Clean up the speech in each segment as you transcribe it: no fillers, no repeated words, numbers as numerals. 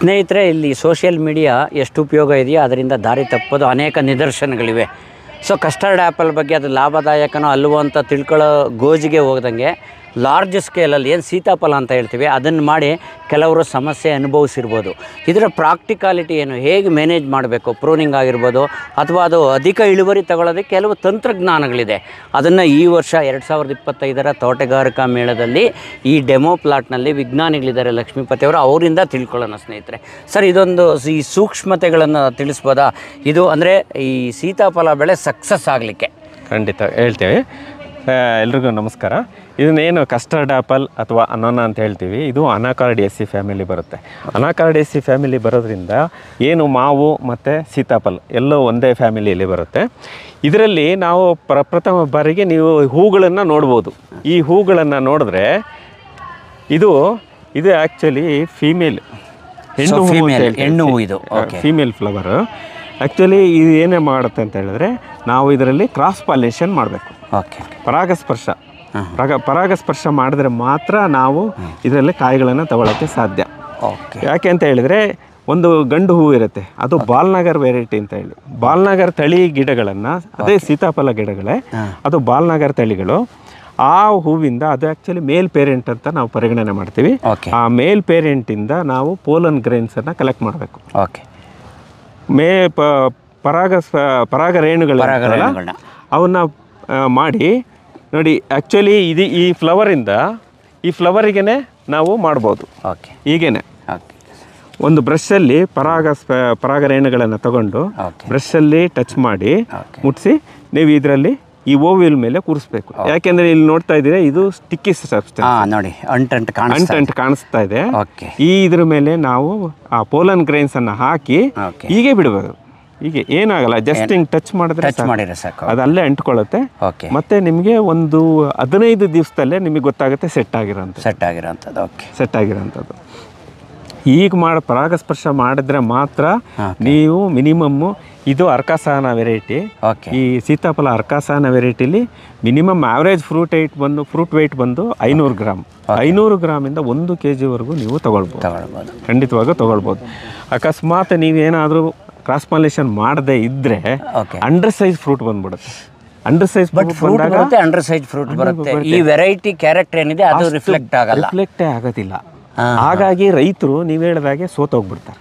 ಸ್ನೇಹಿತರೆ, ಇಲ್ಲಿ social media ಎಷ್ಟು ಉಪಯೋಗ ಇದೆಯೋ ಅದರಿಂದ ದಾರಿ ತಪ್ಪೋದು ಅನೇಕ ನಿದರ್ಶನಗಳಿವೆ. ಸೊ ಕಸ್ಟರ್ಡ್ ಆ್ಯಪಲ್ ಬಗ್ಗೆ ಅದು ಲಾಭದಾಯಕನೋ ಅಲ್ವೋ ಅಂತ ತಿಳ್ಕೊಳ್ಳೋ ಗೋಜಿಗೆ ಹೋಗ್ದಂಗೆ ಲಾರ್ಜ್ ಸ್ಕೇಲಲ್ಲಿ ಏನು ಸೀತಾಫಲ ಅಂತ ಹೇಳ್ತೀವಿ ಅದನ್ನು ಮಾಡಿ ಕೆಲವರು ಸಮಸ್ಯೆ ಅನುಭವಿಸಿರ್ಬೋದು. ಇದರ ಪ್ರಾಕ್ಟಿಕಾಲಿಟಿ ಏನು, ಹೇಗೆ ಮ್ಯಾನೇಜ್ ಮಾಡಬೇಕು, ಪ್ರೂನಿಂಗ್ ಆಗಿರ್ಬೋದು ಅಥವಾ ಅದು ಅಧಿಕ ಇಳುವರಿ ತಗೊಳ್ಳೋದಕ್ಕೆ ಕೆಲವು ತಂತ್ರಜ್ಞಾನಗಳಿದೆ. ಅದನ್ನು ಈ ವರ್ಷ 2025 ತೋಟಗಾರಿಕಾ ಮೇಳದಲ್ಲಿ ಈ ಡೆಮೋ ಪ್ಲಾಟ್ನಲ್ಲಿ ವಿಜ್ಞಾನಿಗಳಿದ್ದಾರೆ ಲಕ್ಷ್ಮೀಪತಿ ಅವರು, ಅವರಿಂದ ತಿಳ್ಕೊಳ್ಳೋಣ ಸ್ನೇಹಿತರೆ. ಸರ್, ಇದೊಂದು ಈ ಸೂಕ್ಷ್ಮತೆಗಳನ್ನು ತಿಳಿಸ್ಬೋದಾ? ಇದು ಅಂದರೆ ಈ ಸೀತಾಫಲ ಬೆಳೆ ಸಕ್ಸಸ್ ಆಗಲಿಕ್ಕೆ. ಖಂಡಿತ ಹೇಳ್ತೇವೆ. ಎಲ್ರಿಗೂ ನಮಸ್ಕಾರ. ಇದನ್ನೇನು ಕಸ್ಟರ್ಡ್ ಆ್ಯಪಲ್ ಅಥವಾ ಅನಾನ ಅಂತ ಹೇಳ್ತೀವಿ, ಇದು ಅನಾಕಾರ್ಡಿಯೇಸಿ ಫ್ಯಾಮಿಲಿ ಬರುತ್ತೆ. ಅನಾಕಾರ್ಡಿಯೇಸಿ ಫ್ಯಾಮಿಲಿ ಬರೋದ್ರಿಂದ ಏನು ಮಾವು ಮತ್ತು ಸೀತಾಫಲ ಎಲ್ಲೋ ಒಂದೇ ಫ್ಯಾಮಿಲಿಯಲ್ಲಿ ಬರುತ್ತೆ. ಇದರಲ್ಲಿ ನಾವು ಪ್ರಥಮ ಬಾರಿಗೆ ನೀವು ಹೂಗಳನ್ನು ನೋಡ್ಬೋದು. ಈ ಹೂಗಳನ್ನು ನೋಡಿದ್ರೆ ಇದು ಆ್ಯಕ್ಚುಲಿ ಫೀಮೇಲ್ ಹೆಣ್ಣು ಹೂ, ಇದು ಫೀಮೇಲ್ ಫ್ಲವರ್. ಆ್ಯಕ್ಚುಲಿ ಇದು ಏನೇ ಮಾಡುತ್ತೆ ಅಂತ ಹೇಳಿದ್ರೆ ನಾವು ಇದರಲ್ಲಿ ಕ್ರಾಸ್ ಪಾಲಿನೇಷನ್ ಮಾಡಬೇಕು. ಓಕೆ, ಪರಾಗಸ್ಪರ್ಶ ಮಾಡಿದ್ರೆ ಮಾತ್ರ ನಾವು ಇದರಲ್ಲಿ ಕಾಯಿಗಳನ್ನು ತಗೊಳ್ಳೋಕ್ಕೆ ಸಾಧ್ಯ. ಯಾಕೆ ಅಂತ ಹೇಳಿದರೆ ಒಂದು ಗಂಡು ಹೂವು ಇರುತ್ತೆ, ಅದು ಬಾಲ್ನಗರ್ ವೆರೈಟಿ ಅಂತ ಹೇಳಿ. ಬಾಲ್ನಗರ್ ತಳಿ ಗಿಡಗಳನ್ನು, ಅದೇ ಸೀತಾಫಲ ಗಿಡಗಳೇ, ಅದು ಬಾಲ್ನಗರ್ ತಳಿಗಳು. ಆ ಹೂವಿಂದ ಅದು ಆ್ಯಕ್ಚುಲಿ ಮೇಲ್ ಪೇರೆಂಟ್ ಅಂತ ನಾವು ಪರಿಗಣನೆ ಮಾಡ್ತೀವಿ. ಆ ಮೇಲ್ ಪೇರೆಂಟಿಂದ ನಾವು ಪೋಲನ್ ಗ್ರೈನ್ಸನ್ನು ಕಲೆಕ್ಟ್ ಮಾಡಬೇಕು. ಓಕೆ, ಪರಾಗ ರೇಣುಗಳು ಅವನ್ನ ಮಾಡಿ ನೋಡಿ. ಆ್ಯಕ್ಚುಲಿ ಈ ಫ್ಲವರಿಗೆ ನಾವು ಮಾಡ್ಬೋದು. ಓಕೆ, ಹೀಗೇನೆ ಒಂದು ಬ್ರಷಲ್ಲಿ ಪರಾಗ ರೇಣುಗಳನ್ನು ತಗೊಂಡು ಬ್ರಷಲ್ಲಿ ಟಚ್ ಮಾಡಿ ಮುಟ್ಟಿಸಿ ನೀವು ಇದರಲ್ಲಿ ಈ ಓವಿಲ್ ಮೇಲೆ ಕೂರಿಸ್ಬೇಕು. ಯಾಕೆಂದ್ರೆ ಇಲ್ಲಿ ನೋಡ್ತಾ ಇದ್ದೀರಾ, ಇದು ಸ್ಟಿಕ್ಕಿ ಸಬ್ಸ್ಟೆನ್ಸ್ ನೋಡಿ, ಅಂಟಂಟು ಕಾಣಿಸ್ತಾ ಇದೆ. ಇದ್ರ ಮೇಲೆ ನಾವು ಆ ಪೋಲನ್ ಗ್ರೈನ್ಸ್ ಅನ್ನ ಹಾಕಿ ಹೀಗೆ ಬಿಡಬೇಕು. ಹೀಗೆ ಏನಾಗಲ್ಲ, ಜಸ್ಟ್ ಹಿಂಗೆ ಟಚ್ ಮಾಡಿದ್ರೆ ಸಾಕು, ಅದಲ್ಲೇ ಅಂಟ್ಕೊಳ್ಳುತ್ತೆ. ಮತ್ತೆ ನಿಮಗೆ ಒಂದು 15 ದಿವಸದಲ್ಲೇ ನಿಮಗೆ ಗೊತ್ತಾಗುತ್ತೆ ಸೆಟ್ ಆಗಿರೋಂಥದ್ದು. ಈಗ ಪರಾಗಸ್ಪರ್ಶ ಮಾಡಿದ್ರೆ ಮಾತ್ರ ನೀವು ಮಿನಿಮಮ್ಮು, ಇದು ಅರ್ಕಾಸಾನ ವೆರೈಟಿ. ಈ ಸೀತಾಫಲ ಅರ್ಕಾಸಾನ ವೆರೈಟಿಲಿ ಮಿನಿಮಮ್ ಆವ್ರೇಜ್ ಫ್ರೂಟ್ ವೆಯ್ಟ್ ಬಂದು 500 ಗ್ರಾಮ್. 500 ಗ್ರಾಮಿಂದ 1 kg ನೀವು ತಗೊಳ್ಬೋದು. ಖಂಡಿತವಾಗೂ ತಗೊಳ್ಬೋದು. ಅಕಸ್ಮಾತ್ ನೀವೇನಾದರೂ ಕ್ರಾಸ್ ಪಾಲಿನೇಷನ್ ಮಾಡದೇ ಇದ್ರೆ ಅಂಡರ್ ಸೈಜ್ ಫ್ರೂಟ್ ಬಂದ್ಬಿಡುತ್ತೆ. ಅಂಡರ್ ಸೈಜ್ ಫ್ರೂಟ್ ಬರುತ್ತೆ. ಈ ವೆರೈಟಿ ಕ್ಯಾರೆಕ್ಟರ್ ಏನಿದೆ ಅದು ರಿಫ್ಲೆಕ್ಟೇ ಆಗೋದಿಲ್ಲ. ಹಾಗಾಗಿ ರೈತರು ನೀವು ಹೇಳಿದಾಗೆ ಸೋತೋಗ್ಬಿಡ್ತಾರೆ.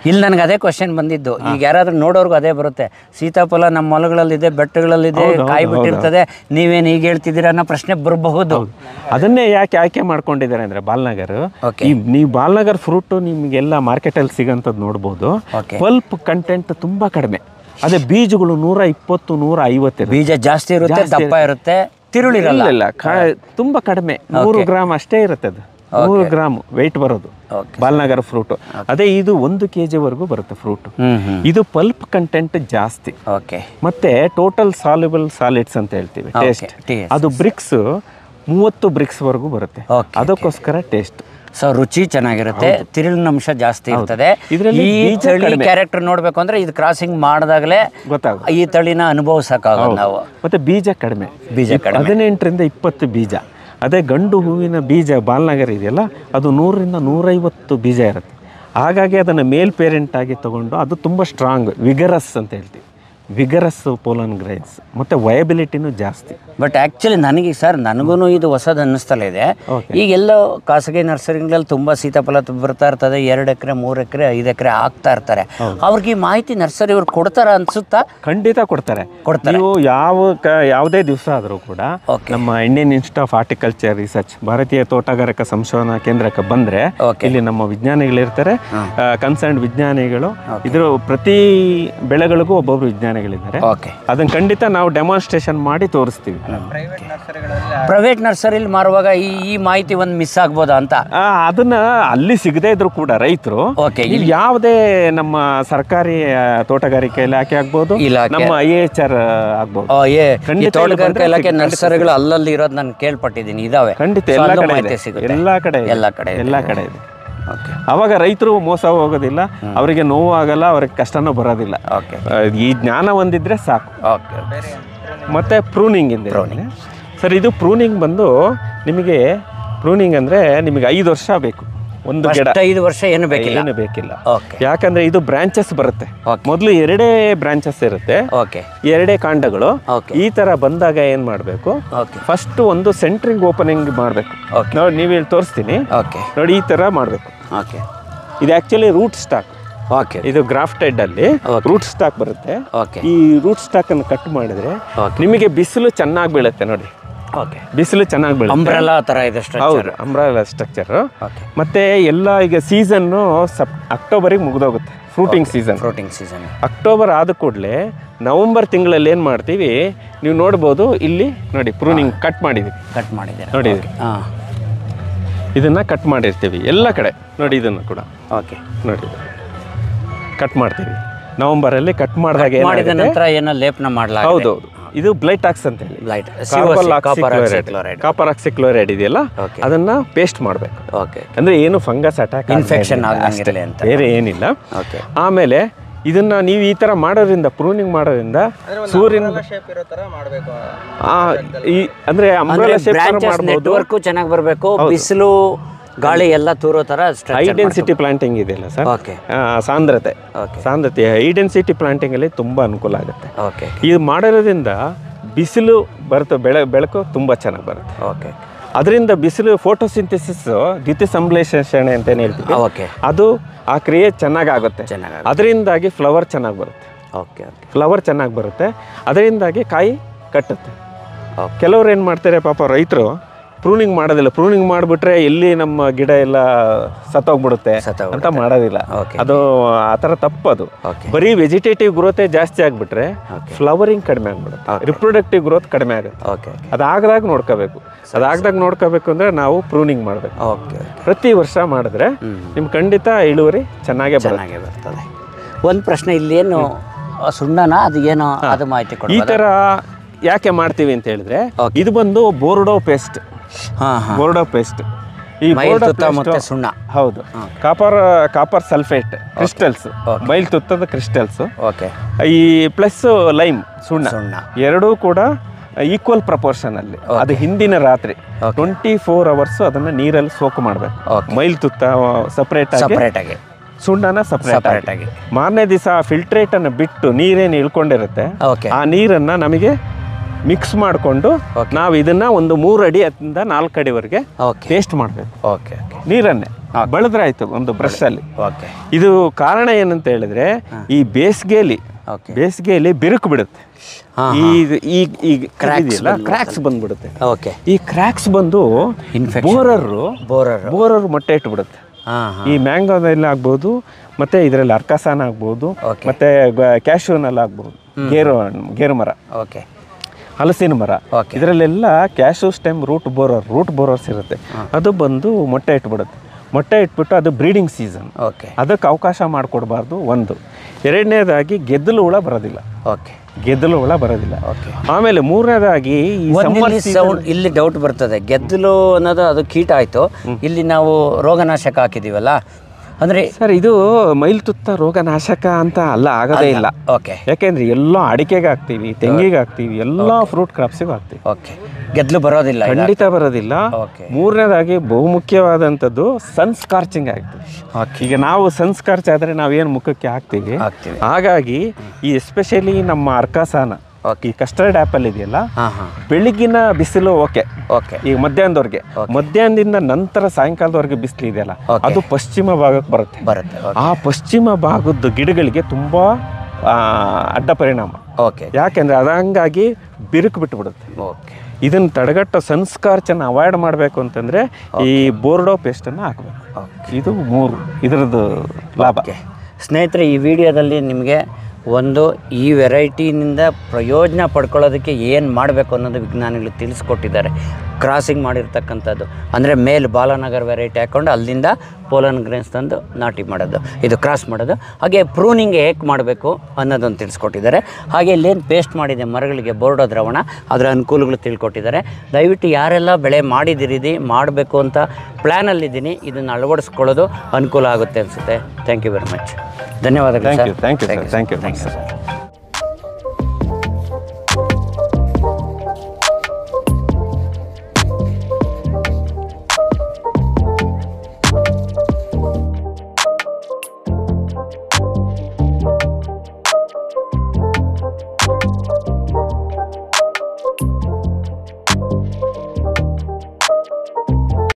ಇಲ್ಲಿ ನನಗೆ ಅದೇ ಕ್ವಶನ್ ಬಂದಿದ್ದು. ಈಗ ಯಾರಾದ್ರೂ ನೋಡೋರ್ಗು ಅದೇ ಬರುತ್ತೆ, ಸೀತಾಫಲ ನಮ್ಮ ಹೊಲಗಳಲ್ಲಿದೆ, ಬೆಟ್ಟಗಳಲ್ಲಿದೆ, ಕಾಯಿ ಬಿಟ್ಟಿರ್ತದೆ, ನೀವೇನು ಈಗ ಹೇಳ್ತಿದ್ದೀರಾ ಅನ್ನೋ ಪ್ರಶ್ನೆ ಬರಬಹುದು. ಅದನ್ನೇ ಯಾಕೆ ಆಯ್ಕೆ ಮಾಡ್ಕೊಂಡಿದ್ದಾರೆ ಅಂದ್ರೆ ಬಾಲ್ನಗರ್. ನೀವು ಬಾಲ್ನಗರ್ ಫ್ರೂಟ್ ನಿಮಗೆಲ್ಲ ಮಾರ್ಕೆಟಲ್ಲಿ ಸಿಗೋಂಥದ್ದು ನೋಡ್ಬೋದು. ಪಲ್ಪ್ ಕಂಟೆಂಟ್ ತುಂಬಾ ಕಡಿಮೆ. ಅದೇ ಬೀಜಗಳು 120, 150 ಬೀಜ ಜಾಸ್ತಿ ಇರುತ್ತೆ, ದಪ್ಪ ಇರುತ್ತೆ, ತಿರುಳಿರಲ್ಲ, ತುಂಬಾ ಕಡಿಮೆ. 100 ಗ್ರಾಮ್ ಅಷ್ಟೇ ಇರುತ್ತೆ. ಅದು 100 ಗ್ರಾಮ್ ವೆಯ್ಟ್ ಬರೋದು ಬಾಲ್ನಗರ್ ಫ್ರೂಟ್. ಅದೇ ಇದು 1 kg ವರೆಗೂ ಬರುತ್ತೆ ಫ್ರೂಟ್. ಇದು ಪಲ್ಪ್ ಕಂಟೆಂಟ್ ಜಾಸ್ತಿ. ಮತ್ತೆ ಟೋಟಲ್ ಸಾಲ್ಯುಬಲ್ ಸಾಲಿಡ್ಸ್ ಅಂತ ಹೇಳ್ತೀವಿ, ಟೇಸ್ಟ್, ಅದು ಬ್ರಿಕ್ಸ್ 30 ಬ್ರಿಕ್ಸ್ ವರೆಗೂ ಬರುತ್ತೆ. ಅದಕ್ಕೋಸ್ಕರ ಟೇಸ್ಟ್. ಸೊ ರುಚಿ ಚೆನ್ನಾಗಿರುತ್ತೆ, ತಿರುಳಿನ ಅಂಶ ಜಾಸ್ತಿ ಇರ್ತದೆ. ಈ ತಳಿ ಕ್ಯಾರೆಕ್ಟರ್ ನೋಡ್ಬೇಕು ಅಂದ್ರೆ ಇದು ಕ್ರಾಸಿಂಗ್ ಮಾಡಿದಾಗಲೇ ಗೊತ್ತಾಗುತ್ತೆ, ಈ ತಳಿನ ಅನುಭವಿಸಕ್ಕಾಗಲ್ಲ ನಾವು. ಮತ್ತೆ ಬೀಜ ಕಡಿಮೆ, 18ರಿಂದ 20 ಬೀಜ. ಅದೇ ಗಂಡು ಹೂವಿನ ಬೀಜ ಬಾಲ್ನಗರ್ ಇದೆಯಲ್ಲ, ಅದು 100ರಿಂದ 150 ಬೀಜ ಇರುತ್ತೆ. ಹಾಗಾಗಿ ಅದನ್ನು ಮೇಲ್ ಪೇರೆಂಟ್ ಆಗಿ ತಗೊಂಡು ಅದು ತುಂಬ ಸ್ಟ್ರಾಂಗ್, ವಿಗರಸ್ ಅಂತ ಹೇಳ್ತೀವಿ. ವಿಗರಸ್ ಪೋಲನ್ ಗ್ರೈನ್ಸ್, ಮತ್ತು ವಯಬಿಲಿಟಿನೂ ಜಾಸ್ತಿ. ಬಟ್ ಆ್ಯಕ್ಚುಲಿ ನನಗೂ ಇದು ಹೊಸದು ಅನ್ನಿಸ್ತಲೇ ಇದೆ. ಈಗೆಲ್ಲೋ ಖಾಸಗಿ ನರ್ಸರಿಗಳಲ್ಲಿ ತುಂಬ ಸೀತಾಫಲ ಬರ್ತಾ ಇರ್ತದೆ, 2 ಎಕರೆ 3 ಎಕರೆ 5 ಎಕರೆ ಆಗ್ತಾ ಇರ್ತಾರೆ. ಅವ್ರಿಗೆ ಈ ಮಾಹಿತಿ ನರ್ಸರಿ ಅವ್ರು ಕೊಡ್ತಾರ ಅನ್ಸುತ್ತಾ? ಖಂಡಿತ ಕೊಡ್ತಾರೆ. ನೀವು ಯಾವುದೇ ದಿವಸ ಆದರೂ ಕೂಡ ನಮ್ಮ Indian institute of horticulture research, ಭಾರತೀಯ ತೋಟಗಾರಿಕಾ ಸಂಶೋಧನಾ ಕೇಂದ್ರಕ್ಕೆ ಬಂದರೆ ಇಲ್ಲಿ ನಮ್ಮ ವಿಜ್ಞಾನಿಗಳಿರ್ತಾರೆ, ಕನ್ಸರ್ನ್ಡ್ ವಿಜ್ಞಾನಿಗಳು. ಇದ್ರ ಪ್ರತಿ ಬೆಳೆಗಳಿಗೂ ಒಬ್ಬೊಬ್ರು ವಿಜ್ಞಾನಿಗಳಿದ್ದಾರೆ. ಅದನ್ನ ಖಂಡಿತ ನಾವು ಡೆಮಾನ್ಸ್ಟ್ರೇಷನ್ ಮಾಡಿ ತೋರಿಸ್ತೀವಿ. ಪ್ರೈವೇಟ್ ನರ್ಸರಿಲಿ ಮಾರುವಾಗ ಈ ಮಾಹಿತಿ ಒಂದು ಮಿಸ್ ಆಗ್ಬೋದಾ ಅಂತ? ಅದನ್ನ ಅಲ್ಲಿ ಸಿಗದೇ ಇದ್ರು ಕೂಡ ರೈತರು ಯಾವುದೇ ನಮ್ಮ ಸರ್ಕಾರಿ ತೋಟಗಾರಿಕೆ ಇಲಾಖೆ ಆಗ್ಬೋದು, ನಮ್ಮ IHR ಆಗ್ಬೋದು, ತೋಟಗಾರಿಕಾ ಇಲಾಖೆ ನರ್ಸರಿಗಳು ಅಲ್ಲಲ್ಲಿ ಇರೋದು ನಾನು ಕೇಳ್ಪಟ್ಟಿದ್ದೀನಿ, ಇದಾವೆ. ಖಂಡಿತ ಎಲ್ಲ ಕಡೆ ಇದೆ. ಅವಾಗ ರೈತರು ಮೋಸ ಹೋಗೋದಿಲ್ಲ, ಅವರಿಗೆ ನೋವು ಆಗಲ್ಲ, ಅವ್ರಿಗೆ ಕಷ್ಟನೂ ಬರೋದಿಲ್ಲ. ಈ ಜ್ಞಾನ ಹೊಂದಿದ್ರೆ ಸಾಕು. ಮತ್ತೆ ಪ್ರೂನಿಂಗ್ ಇದೆ ಸರ್. ಇದು ಪ್ರೂನಿಂಗ್ ಬಂದು ನಿಮಗೆ, ಪ್ರೂನಿಂಗ್ ಅಂದರೆ ನಿಮಗೆ 5 ವರ್ಷ ಬೇಕು ಒಂದು ಗಿಡ 5 ವರ್ಷ ಏನು ಬೇಕಿಲ್ಲ. ಏನು ಬೇಕಿಲ್ಲ. ಓಕೆ. ಯಾಕಂದ್ರೆ ಇದು ಬ್ರಾಂಚಸ್ ಬರುತ್ತೆ. ಮೊದಲು 2 ಬ್ರಾಂಚಸ್ ಇರುತ್ತೆ. ಓಕೆ. 2 ಕಾಂಡಗಳು. ಓಕೆ. ಈ ತರ ಬಂದಾಗ ಏನ್ ಮಾಡಬೇಕು, ಓಕೆ. ಫಸ್ಟ್ ಒಂದು ಸೆಂಟ್ರಿಂಗ್ ಓಪನಿಂಗ್ ಮಾಡಬೇಕು. ಓಕೆ. ನೋಡಿ ನೀವು ಇಲ್ಲಿ ತೋರಿಸ್ತೀನಿ. ಓಕೆ. ನೋಡಿ ಈ ತರ ಮಾಡಬೇಕು. ಓಕೆ. ಇದು ಆಕ್ಚುಲಿ ರೂಟ್ ಸ್ಟಾಕ್. ಓಕೆ. ಇದು ಗ್ರಾಫ್ಟೆಡ್ ಅಲ್ಲಿ ರೂಟ್ ಸ್ಟಾಕ್ ಬರುತ್ತೆ. ಓಕೆ. ಈ ರೂಟ್ ಸ್ಟಾಕ್ ಅನ್ನು ಕಟ್ ಮಾಡಿದ್ರೆ ಓಕೆ. ನಿಮಗೆ ಬಿಸಿಲು ಚೆನ್ನಾಗಿ ಬೀಳುತ್ತೆ. ನೋಡಿ ಓಕೆ. ಬಿಸಿಲು ಚೆನ್ನಾಗಿ ಬೀಳುತ್ತೆ. ಅಂಬ್ರೆಲಾ ತರ ಇದೆ ಸ್ಟ್ರಕ್ಚರ್. ಹೌದು, ಅಂಬ್ರೆಲಾ ಸ್ಟ್ರಕ್ಚರ್. ಓಕೆ. ಮತ್ತೆ ಎಲ್ಲ ಈಗ ಸೀಸನ್ನು ಅಕ್ಟೋಬರಿಗೆ ಮುಗಿದೋಗುತ್ತೆ. ಫ್ರೂಟಿಂಗ್ ಸೀಸನ್ ಅಕ್ಟೋಬರ್ ಆದ ಕೂಡಲೇ ನವೆಂಬರ್ ತಿಂಗಳಲ್ಲಿ ಏನು ಮಾಡ್ತೀವಿ, ನೀವು ನೋಡ್ಬೋದು. ಇಲ್ಲಿ ನೋಡಿ ಪ್ರೂನಿಂಗ್ ಕಟ್ ಮಾಡಿದ್ದೀವಿ. ನೋಡಿ ಇದನ್ನ ಕಟ್ ಮಾಡಿರ್ತೀವಿ ಎಲ್ಲ ಕಡೆ. ನೋಡಿ ಇದನ್ನು ಕೂಡ ಓಕೆ. ನೋಡಿ ಕಟ್ ಮಾಡ್ತೀವಿ. ನವೆಂಬರಲ್ಲಿ ಕಟ್ ಮಾಡಿದಾಗ ಮಾಡಿದ ನಂತರ ಏನೋ ಲೇಪನ ಮಾಡಲಾಗಿದೆ. ಹೌದು, ಇದು ಬ್ಲೈಟಾಕ್ಸ್ ಅಂತ ಹೇಳಿ ಕಾಪರ್ ಆಕ್ಸಿಕ್ಲೋರೈಡ್ ಇದೆಯಲ್ಲ, ಅದನ್ನ ಪೇಸ್ಟ್ ಮಾಡಬೇಕು. ಓಕೆ. ಅಂದ್ರೆ ಏನು ಫಂಗಸ್ ಅಟ್ಯಾಕ್, ಇನ್ಫೆಕ್ಷನ್ ಆಗಂಗಿಲ್ಲ ಅಂತ, ಬೇರೆ ಏನಿಲ್ಲ. ಓಕೆ. ಆಮೇಲೆ ಇದನ್ನ ನೀವು ಈ ತರ ಮಾಡೋದ್ರಿಂದ, ಪ್ರೂನಿಂಗ್ ಮಾಡೋದ್ರಿಂದ ಸೂರ್ಯನ ಅಂದ್ರೆ ಅಂಬ್ರೆಲಾ ಶೇಪ್ ಮಾಡಬಹುದು. ನೆಟ್ವರ್ಕ್ ಚೆನ್ನಾಗಿ ಬರಬೇಕು, ಬಿಸಿಲು ಗಾಳಿ ಎಲ್ಲ ತೂರೋ ತರ ಹೈ ಡೆನ್ಸಿಟಿ ಪ್ಲಾಂಟಿಂಗ್ ಇದೆಯಲ್ಲ ಸರ್, ಸಾಂದ್ರತೆ ಹೈ ಡೆನ್ಸಿಟಿ ಪ್ಲಾಂಟಿಂಗ್ ಅಲ್ಲಿ ತುಂಬಾ ಅನುಕೂಲ ಆಗುತ್ತೆ. ಓಕೆ. ಇದು ಮಾಡಿರೋದ್ರಿಂದ ಬಿಸಿಲು ಬರುತ್ತೆ, ಬೆಳಕು ತುಂಬಾ ಚೆನ್ನಾಗಿ ಬರುತ್ತೆ. ಓಕೆ. ಅದರಿಂದ ಬಿಸಿಲು ಫೋಟೋಸಿಂಥೆಸಿಸ್, ದ್ಯುತಿ ಸಂಶ್ಲೇಷಣೆ ಅಂತ ಏನು ಹೇಳ್ತೀವಿ, ಓಕೆ, ಅದು ಆ ಕ್ರಿಯೆ ಚೆನ್ನಾಗಿ ಆಗುತ್ತೆ. ಅದರಿಂದಾಗಿ ಫ್ಲವರ್ ಚೆನ್ನಾಗಿ ಬರುತ್ತೆ. ಓಕೆ. ಫ್ಲವರ್ ಚೆನ್ನಾಗಿ ಬರುತ್ತೆ, ಅದರಿಂದಾಗಿ ಕಾಯಿ ಕಟ್ಟುತ್ತೆ. ಕೆಲವ್ರು ಏನು ಮಾಡ್ತಾರೆ ಪಾಪ ರೈತರು, ಪ್ರೂನಿಂಗ್ ಮಾಡೋದಿಲ್ಲ. ಪ್ರೂನಿಂಗ್ ಮಾಡಿಬಿಟ್ರೆ ಎಲ್ಲಿ ನಮ್ಮ ಗಿಡ ಎಲ್ಲ ಸತ್ತೋಗ್ಬಿಡುತ್ತೆ ಅಂತ ಮಾಡೋದಿಲ್ಲ. ಅದು ಆ ಥರ ತಪ್ಪದು. ಬರೀ ವೆಜಿಟೇಟಿವ್ ಗ್ರೋತೆ ಜಾಸ್ತಿ ಆಗಿಬಿಟ್ರೆ ಫ್ಲವರಿಂಗ್ ಕಡಿಮೆ ಆಗ್ಬಿಡುತ್ತೆ, ರಿಪ್ರೊಡಕ್ಟಿವ್ ಗ್ರೋತ್ ಕಡಿಮೆ ಆಗುತ್ತೆ. ಅದಾಗದಾಗ ನೋಡ್ಕೋಬೇಕು ಅಂದರೆ ನಾವು ಪ್ರೂನಿಂಗ್ ಮಾಡಬೇಕು. ಪ್ರತಿ ವರ್ಷ ಮಾಡಿದ್ರೆ ನಿಮ್ಗೆ ಖಂಡಿತ ಇಳುವರಿ ಚೆನ್ನಾಗೇ ಬರ್ತದೆ. ಒಂದು ಪ್ರಶ್ನೆ, ಇಲ್ಲೇನು ಸುಣ್ಣನ ಅದು ಏನೋ ಅದು ಮಾಹಿತಿ ಕೊಡಿ. ಈ ಥರ ಯಾಕೆ ಮಾಡ್ತೀವಿ ಅಂತ ಹೇಳಿದ್ರೆ, ಇದು ಬಂದು ಬೋರ್ಡೋ ಪೇಸ್ಟ್. ಈ ಮತ್ತೆ ಸುಣ್ಣ, ಹೌದು, ಕಾಪರ್ ಸಲ್ಫೇಟ್ ಕ್ರಿಸ್ಟಲ್ಸ್, ಮೈಲ್ ತುತ್ತದ ಕ್ರಿಸ್ಟಲ್ಸ್. ಓಕೆ. ಈ ಪ್ಲಸ್ ಲೈಮ್ ಸುಣ್ಣ ಎರಡೂ ಕೂಡ ಈಕ್ವಲ್ ಪ್ರಪೋರ್ಷನ್ ಅಲ್ಲಿ. ಅದು ಹಿಂದಿನ ರಾತ್ರಿ 24 hours ಅದನ್ನ ನೀರಲ್ಲಿ ಸೋಕು ಮಾಡಬೇಕು. ಮೈಲ್ ತುತ್ತ ಸಪರೇಟ್ ಆಗಿ, ಸುಣ್ಣನ ಸಪರೇಟ್ ಆಗಿ. ಮಾರನೇ ದಿವಸ ಫಿಲ್ಟ್ರೇಟ್ ಅನ್ನು ಬಿಟ್ಟು ನೀರೇನು ಇಳ್ಕೊಂಡಿರುತ್ತೆ, ಆ ನೀರನ್ನ ನಮಗೆ ಮಿಕ್ಸ್ ಮಾಡಿಕೊಂಡು ನಾವು ಇದನ್ನ ಒಂದು 3 ಅಡಿ 4 ಅಡಿವರೆಗೆ ಪೇಸ್ಟ್ ಮಾಡಬೇಕು. ನೀರನ್ನೇ ಬಳದ್ರೆ ಆಯ್ತು ಒಂದು ಬ್ರಷ್ ಅಲ್ಲಿ. ಇದು ಕಾರಣ ಏನಂತ ಹೇಳಿದ್ರೆ, ಈ ಬೇಸಿಗೆಯಲ್ಲಿ ಬಿರುಕು ಬಿಡುತ್ತೆ, ಕ್ರ್ಯಾಕ್ಸ್ ಬಂದ್ಬಿಡುತ್ತೆ. ಈ ಕ್ರ್ಯಾಕ್ಸ್ ಬಂದು ಬೋರರ್ ಮೊಟ್ಟೆ ಇಟ್ಬಿಡುತ್ತೆ. ಈ ಮ್ಯಾಂಗೋದಲ್ಲಿ ಆಗ್ಬೋದು, ಮತ್ತೆ ಇದರಲ್ಲಿ ಅರ್ಕಾಸಾನ ಆಗ್ಬೋದು, ಮತ್ತೆ ಕ್ಯಾಶ್ಯೂನಲ್ಲಿ ಆಗ್ಬೋದು, ಗೇರು ಮರ, ಹಲಸಿನ ಮರ, ಇದರಲ್ಲೆಲ್ಲ ಕ್ಯಾಶ್ಯೂ ಸ್ಟೆಮ್ ರೂಟ್ ಬೋರರ್ಸ್ ಇರುತ್ತೆ. ಅದು ಬಂದು ಮೊಟ್ಟೆ ಇಟ್ಬಿಟ್ಟು ಅದು ಬ್ರೀಡಿಂಗ್ ಸೀಸನ್, ಅದಕ್ಕೆ ಅವಕಾಶ ಮಾಡಿಕೊಡ್ಬಾರ್ದು. ಒಂದು. ಎರಡನೇದಾಗಿ ಗೆದ್ದಲು ಹುಳ ಬರೋದಿಲ್ಲ. ಆಮೇಲೆ ಮೂರನೇದಾಗಿ ಇಲ್ಲಿ ಡೌಟ್ ಬರ್ತದೆ, ಗೆದ್ದಲು ಅನ್ನೋದು ಅದು ಕೀಟ ಆಯ್ತು, ಇಲ್ಲಿ ನಾವು ರೋಗನಾಶಕ ಹಾಕಿದೀವಲ್ಲ, ಅಂದ್ರೆ ಸರ್ ಇದು ಮೈಲ್ ತುತ್ತ ರೋಗನಾಶಕ ಅಂತ ಆಗೋದೇ ಇಲ್ಲ. ಯಾಕೆಂದ್ರೆ ಎಲ್ಲ ಅಡಿಕೆಗೆ ಹಾಕ್ತೀವಿ, ತೆಂಗಿಗೆ ಹಾಕ್ತೀವಿ, ಎಲ್ಲ ಫ್ರೂಟ್ ಕ್ರಾಪ್ಸಿಗೂ ಹಾಕ್ತೀವಿ. ಗೆದ್ದಲು ಬರೋದಿಲ್ಲ, ಖಂಡಿತ ಬರೋದಿಲ್ಲ. ಮೂರನೇದಾಗಿ ಬಹುಮುಖ್ಯವಾದಂಥದ್ದು ಸನ್ಸ್ಕಾರ್ಚಿಂಗ್ ಆಗ್ತದೆ. ಈಗ ನಾವು ಸನ್ಸ್ಕಾರ್ಚ್ ಆದರೆ ನಾವೇನು ಮುಖಕ್ಕೆ ಹಾಕ್ತೀವಿ. ಹಾಗಾಗಿ ಈ ಎಸ್ಪೆಷಲಿ ನಮ್ಮ ಅರ್ಕಾಸಾನ, ಈ ಕಸ್ಟರ್ಡ್ ಆ್ಯಪಲ್ ಇದೆಯಲ್ಲ, ಬೆಳಿಗ್ಗಿನ ಬಿಸಿಲು ಈಗ ಮಧ್ಯಾಹ್ನದಿಂದ ನಂತರ ಸಾಯಂಕಾಲದವರೆಗೆ ಬಿಸಿಲು ಇದೆಯಲ್ಲ, ಅದು ಪಶ್ಚಿಮ ಭಾಗಕ್ಕೆ ಬರುತ್ತೆ. ಆ ಪಶ್ಚಿಮ ಭಾಗದ ಗಿಡಗಳಿಗೆ ತುಂಬಾ ಅಡ್ಡ ಪರಿಣಾಮ. ಯಾಕೆಂದ್ರೆ ಅದಂಗಾಗಿ ಬಿರುಕು ಬಿಟ್ಟುಬಿಡುತ್ತೆ. ಇದನ್ನು ತಡೆಗಟ್ಟೋ ಸನ್ಸ್ಕಾರ್ಚನ್ನು ಅವಾಯ್ಡ್ ಮಾಡಬೇಕು ಅಂತಂದರೆ ಈ ಬೋರ್ಡೋ ಪೇಸ್ಟನ್ನು ಹಾಕಬೇಕು. ಇದು 3 ಇದರದ್ದು ಲಾಭ. ಸ್ನೇಹಿತರೆ, ಈ ವಿಡಿಯೋದಲ್ಲಿ ನಿಮಗೆ ಒಂದು ಈ ವೆರೈಟಿನಿಂದ ಪ್ರಯೋಜನ ಪಡ್ಕೊಳ್ಳೋದಕ್ಕೆ ಏನು ಮಾಡಬೇಕು ಅನ್ನೋದು ವಿಜ್ಞಾನಿಗಳು ತಿಳಿಸ್ಕೊಟ್ಟಿದ್ದಾರೆ. ಕ್ರಾಸಿಂಗ್ ಮಾಡಿರ್ತಕ್ಕಂಥದ್ದು ಅಂದರೆ ಮೇಲ್ ಬಾಲನಗರ್ ವೆರೈಟಿ ಹಾಕ್ಕೊಂಡು ಅಲ್ಲಿಂದ ಪೋಲನ್ ಗ್ರೇನ್ಸ್ ತಂದು ನಾಟಿ ಮಾಡೋದು, ಇದು ಕ್ರಾಸ್ ಮಾಡೋದು. ಹಾಗೆ ಪ್ರೂನಿಂಗ್ ಹೇಗೆ ಮಾಡಬೇಕು ಅನ್ನೋದನ್ನು ತಿಳಿಸ್ಕೊಟ್ಟಿದ್ದಾರೆ. ಹಾಗೆ ಇಲ್ಲೇನು ಪೇಸ್ಟ್ ಮಾಡಿದೆ ಮರಗಳಿಗೆ ಬೋರ್ಡೋ ದ್ರಾವಣ, ಅದರ ಅನುಕೂಲಗಳು ತಿಳ್ಕೊಟ್ಟಿದ್ದಾರೆ. ದಯವಿಟ್ಟು ಯಾರೆಲ್ಲ ಬೆಳೆ ಮಾಡಬೇಕು ಅಂತ ಪ್ಲ್ಯಾನಲ್ಲಿದ್ದೀನಿ, ಇದನ್ನು ಅಳವಡಿಸ್ಕೊಳ್ಳೋದು ಅನುಕೂಲ ಆಗುತ್ತೆ ಅನಿಸುತ್ತೆ. Thank you very much. ಧನ್ಯವಾದಗಳು. Thank you sir.